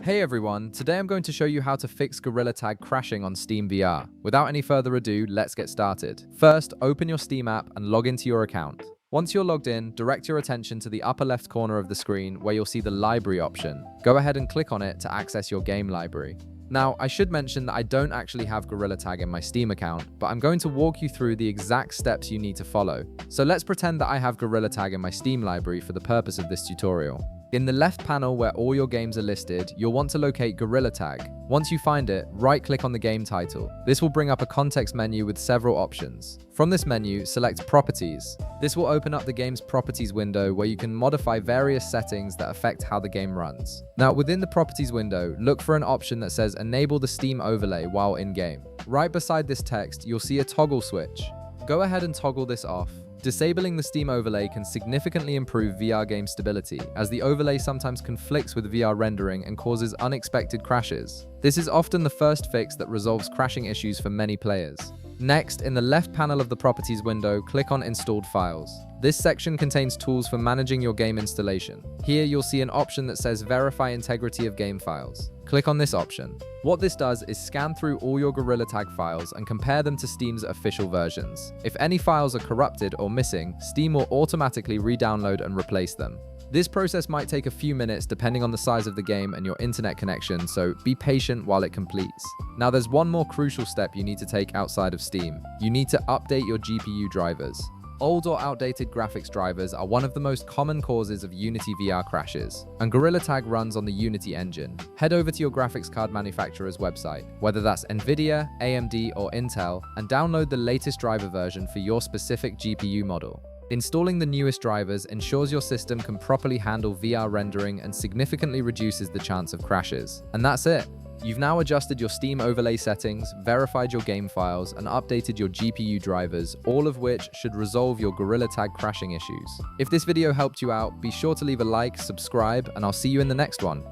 Hey everyone, today I'm going to show you how to fix Gorilla Tag crashing on SteamVR. Without any further ado, let's get started. First, open your Steam app and log into your account. Once you're logged in, direct your attention to the upper left corner of the screen where you'll see the library option. Go ahead and click on it to access your game library. Now, I should mention that I don't actually have Gorilla Tag in my Steam account, but I'm going to walk you through the exact steps you need to follow. So let's pretend that I have Gorilla Tag in my Steam library for the purpose of this tutorial. In the left panel where all your games are listed, you'll want to locate Gorilla Tag. Once you find it, right-click on the game title. This will bring up a context menu with several options. From this menu, select Properties. This will open up the game's Properties window where you can modify various settings that affect how the game runs. Now, within the Properties window, look for an option that says Enable the Steam overlay while in-game. Right beside this text, you'll see a toggle switch. Go ahead and toggle this off. Disabling the Steam overlay can significantly improve VR game stability, as the overlay sometimes conflicts with VR rendering and causes unexpected crashes. This is often the first fix that resolves crashing issues for many players. Next, in the left panel of the Properties window, click on Installed Files. This section contains tools for managing your game installation. Here, you'll see an option that says Verify Integrity of Game Files. Click on this option. What this does is scan through all your Gorilla Tag files and compare them to Steam's official versions. If any files are corrupted or missing, Steam will automatically re-download and replace them. This process might take a few minutes depending on the size of the game and your internet connection, so be patient while it completes. Now there's one more crucial step you need to take outside of Steam. You need to update your GPU drivers. Old or outdated graphics drivers are one of the most common causes of Unity VR crashes, and Gorilla Tag runs on the Unity engine. Head over to your graphics card manufacturer's website, whether that's Nvidia, AMD, or Intel, and download the latest driver version for your specific GPU model. Installing the newest drivers ensures your system can properly handle VR rendering and significantly reduces the chance of crashes. And that's it. You've now adjusted your Steam overlay settings, verified your game files, and updated your GPU drivers, all of which should resolve your Gorilla Tag crashing issues. If this video helped you out, be sure to leave a like, subscribe, and I'll see you in the next one.